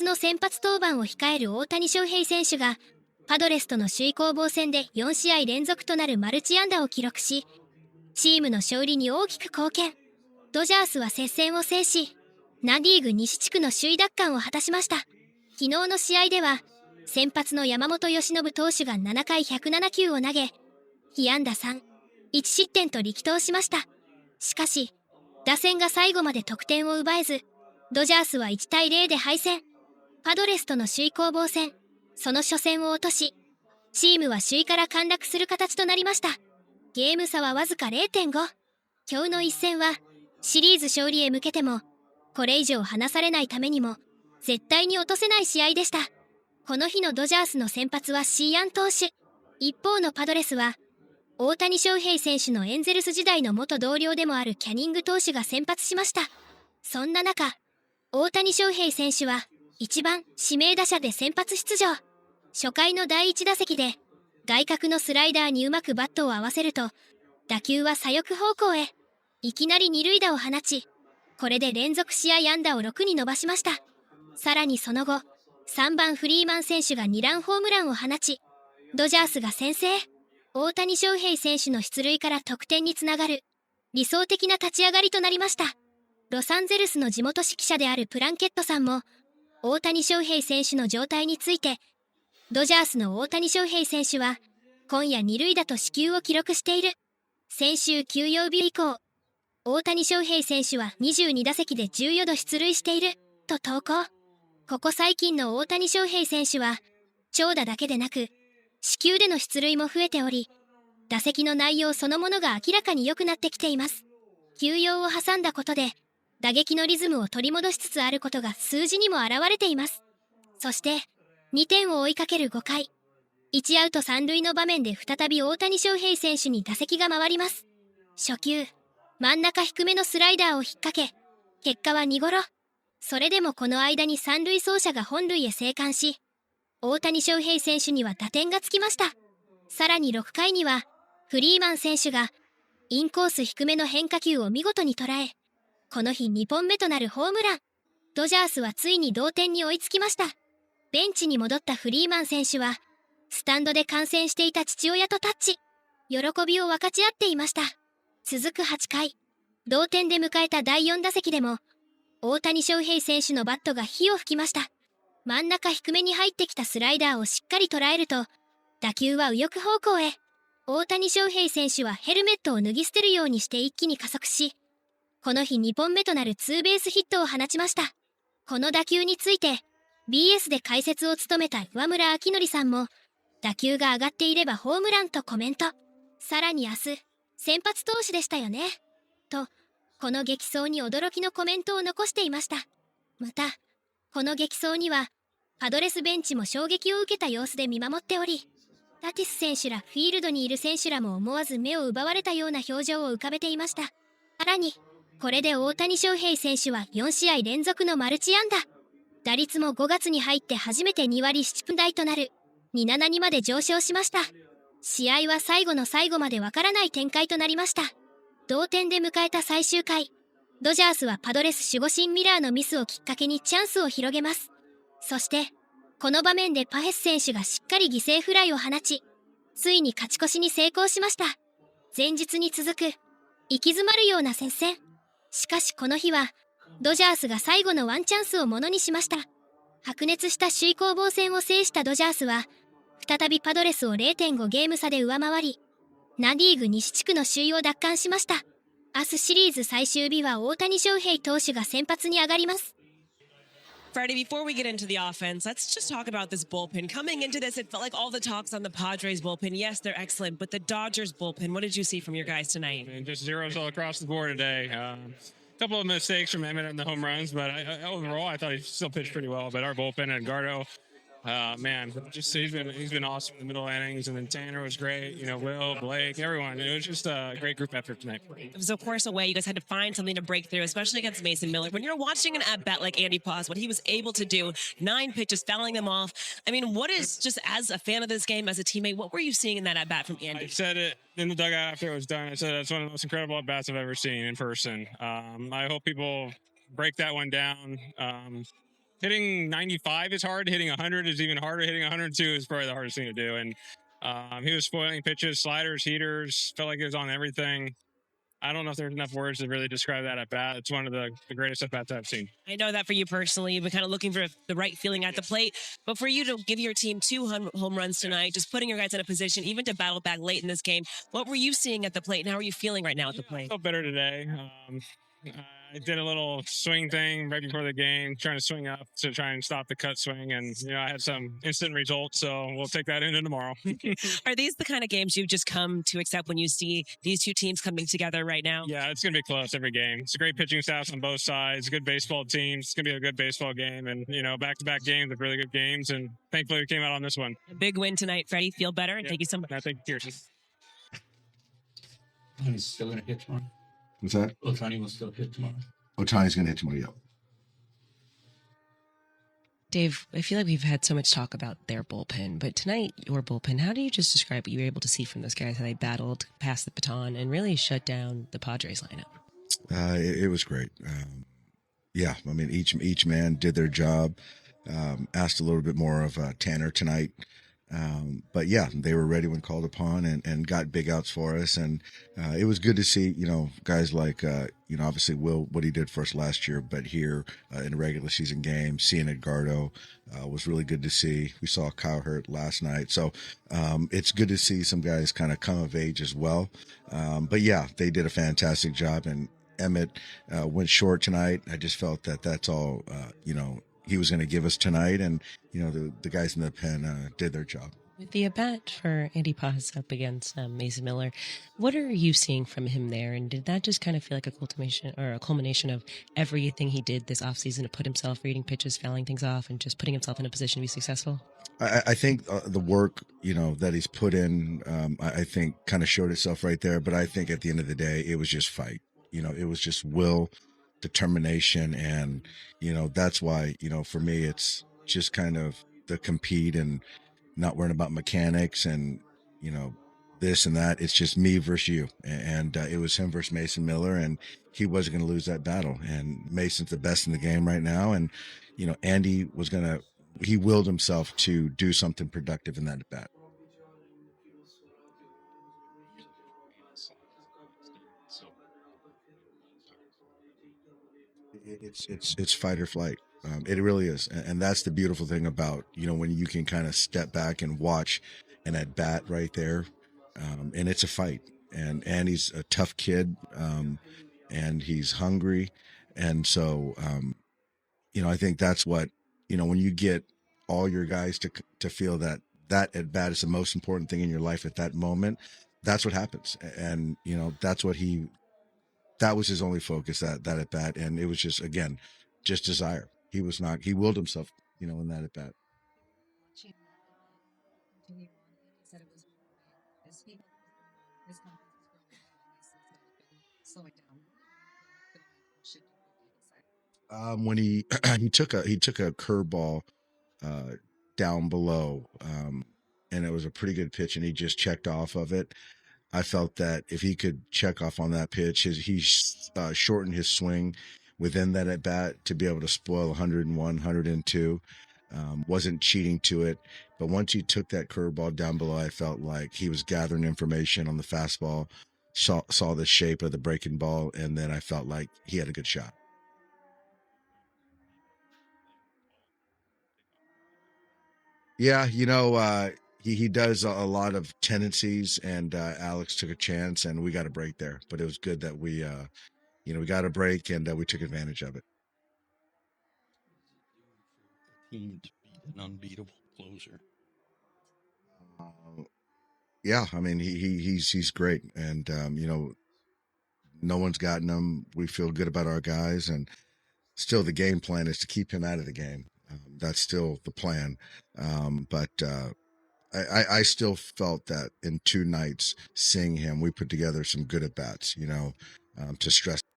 の先発登板を控える大谷翔平選手がパドレスとの首位攻防戦で4試合連続となるマルチ安打を記録し、チームの勝利に大きく貢献。ドジャースは接戦を制し、ナ・リーグ西地区の首位奪還を果たしました。昨日の試合では先発の山本由伸投手が7回107球を投げ、被安打3、1失点と力投しました。しかし打線が最後まで得点を奪えず、ドジャースは1対0で敗戦。パドレスとの首位攻防戦、その初戦を落とし、チームは首位から陥落する形となりました。ゲーム差はわずか 0.5。 今日の一戦はシリーズ勝利へ向けても、これ以上離されないためにも絶対に落とせない試合でした。この日のドジャースの先発はシーアン投手。一方のパドレスは大谷翔平選手のエンゼルス時代の元同僚でもあるキャニング投手が先発しました。そんな中、大谷翔平選手は1番指名打者で先発出場。初回の第1打席で外角のスライダーにうまくバットを合わせると、打球は左翼方向へいきなり二塁打を放ち、これで連続試合安打を6に伸ばしました。さらにその後、3番フリーマン選手が2ランホームランを放ち、ドジャースが先制。大谷翔平選手の出塁から得点につながる理想的な立ち上がりとなりました。ロサンゼルスの地元紙記者であるプランケットさんも大谷翔平選手の状態について、ドジャースの大谷翔平選手は今夜二塁打と四球を記録している。先週休養日以降、大谷翔平選手は22打席で14度出塁していると投稿。ここ最近の大谷翔平選手は長打だけでなく四球での出塁も増えており、打席の内容そのものが明らかに良くなってきています。休養を挟んだことで打撃のリズムを取り戻しつつあることが数字にも表れています。そして2点を追いかける5回、1アウト3塁の場面で再び大谷翔平選手に打席が回ります。初球、真ん中低めのスライダーを引っ掛け、結果は2ゴロ。それでもこの間に三塁走者が本塁へ生還し、大谷翔平選手には打点がつきました。さらに6回にはフリーマン選手がインコース低めの変化球を見事に捉え、この日2本目となるホームラン。ドジャースはついに同点に追いつきました。ベンチに戻ったフリーマン選手はスタンドで観戦していた父親とタッチ、喜びを分かち合っていました。続く8回、同点で迎えた第4打席でも大谷翔平選手のバットが火を吹きました。真ん中低めに入ってきたスライダーをしっかり捉えると、打球は右翼方向へ。大谷翔平選手はヘルメットを脱ぎ捨てるようにして一気に加速し、この日2本目となるツーベースヒットを放ちました。この打球について BS で解説を務めた岩村明則さんも、打球が上がっていればホームランとコメント。さらに明日先発投手でしたよねと、この激走に驚きのコメントを残していました。またこの激走にはパドレスベンチも衝撃を受けた様子で見守っており、タティス選手らフィールドにいる選手らも思わず目を奪われたような表情を浮かべていました。さらにこれで大谷翔平選手は4試合連続のマルチ安打、打率も5月に入って初めて2割7分台となる272まで上昇しました。試合は最後の最後までわからない展開となりました。同点で迎えた最終回、ドジャースはパドレス守護神ミラーのミスをきっかけにチャンスを広げます。そしてこの場面でパヘス選手がしっかり犠牲フライを放ち、ついに勝ち越しに成功しました。前日に続く息詰まるような接戦。しかしこの日はドジャースが最後のワンチャンスをものにしました。白熱した首位攻防戦を制したドジャースは再びパドレスを 0.5 ゲーム差で上回り、ナ・リーグ西地区の首位を奪還しました。明日シリーズ最終日は大谷翔平投手が先発に上がります。Freddie, before we get into the offense, let's just talk about this bullpen. Coming into this, it felt like all the talks on the Padres bullpen. Yes, they're excellent, but the Dodgers bullpen, what did you see from your guys tonight? And just zeros all across the board today. A couple of mistakes from Emmett in the home runs, but overall, I thought he still pitched pretty well. But our bullpen, Edgardo, man, just he's been awesome in the middle innings, and then Tanner was great. You know, Will, Blake, everyone. It was just a great group effort tonight. It was, of course, a way you guys had to find something to break through, especially against Mason Miller. When you're watching an at-bat like Andy Paz, what he was able to do, 9 pitches, fouling them off. I mean, what is, just as a fan of this game, as a teammate, what were you seeing in that at-bat from Andy? I said it in the dugout after it was done. I said it's one of the most incredible at-bats I've ever seen in person. I hope people break that one down. hitting 95 is hard. Hitting 100 is even harder. Hitting 102 is probably the hardest thing to do. And he was spoiling pitches, sliders, heaters. Felt like he was on everything. I don't know if there's enough words to really describe that at bat. It's one of the greatest at bats I've seen. I know that for you personally, you've been kind of looking for the right feeling at the plate. But for you to give your team 2 home runs tonight, just putting your guys in a position, even to battle back late in this game, what were you seeing at the plate, and how are you feeling right now at the plate? I felt better today. I did a little swing thing right before the game, trying to swing up to try and stop the cut swing. And, I had some instant results, so we'll take that into tomorrow. Are these the kind of games you've just come to accept when you see these two teams coming together right now? Yeah, it's going to be close every game. It's a great pitching staff on both sides, good baseball teams. It's going to be a good baseball game. And, back-to-back games with really good games. And thankfully we came out on this one. A big win tonight, Freddie. Feel better, and thank you so much. I think cheers. He's still going to hit tomorrow. What's that? Ohtani will still hit tomorrow. Ohtani's going to hit tomorrow, yeah. Dave, I feel like we've had so much talk about their bullpen, but tonight, your bullpen, how do you just describe what you were able to see from those guys, how they battled, passed the baton, and really shut down the Padres lineup? It was great. Yeah, I mean, each man did their job. Asked a little bit more of Tanner tonight. But yeah, they were ready when called upon and got big outs for us. And it was good to see, guys like, obviously Will, what he did for us last year, but here in a regular season game, seeing Edgardo was really good to see. We saw Kyle Hurt last night. So it's good to see some guys kind of come of age as well. But yeah, they did a fantastic job. And Emmett went short tonight. I just felt that that's all, he was going to give us tonight. And, the guys in the pen did their job. With the at-bat for Andy Paz up against Mason Miller, what are you seeing from him there? And did that just kind of feel like a culmination of everything he did this offseason to put himself reading pitches, fouling things off, and just putting himself in a position to be successful? I think the work, that he's put in, I think kind of showed itself right there. But I think at the end of the day, it was just fight. It was just will, determination. And, that's why, for me, it's just kind of the compete and not worrying about mechanics and, this and that. It's just me versus you. And it was him versus Mason Miller, and he wasn't going to lose that battle. And Mason's the best in the game right now. And, Andy he willed himself to do something productive in that at bat. It's fight or flight. It really is. And that's the beautiful thing about, when you can kind of step back and watch an at bat right there. And it's a fight, and he's a tough kid. And he's hungry. And so, I think that's what, when you get all your guys to feel that at bat is the most important thing in your life at that moment, that's what happens. And, that was his only focus, that at bat. And it was just, again, just desire. He willed himself, in that at bat. When he took a curveball down below, and it was a pretty good pitch, and he just checked off of it. I felt that if he could check off on that pitch, he shortened his swing within that at bat to be able to spoil 101, 102. Wasn't cheating to it. But once he took that curveball down below, I felt like he was gathering information on the fastball, saw the shape of the breaking ball, and then I felt like he had a good shot. Yeah, he does a lot of tendencies, and Alex took a chance, and we got a break there. But it was good that we got a break, and we took advantage of it. Team to beat an unbeatable closer. Yeah, I mean he's great, and no one's gotten him. We feel good about our guys, and still the game plan is to keep him out of the game. That's still the plan. But I still felt that in 2 nights seeing him, we put together some good at bats, to stress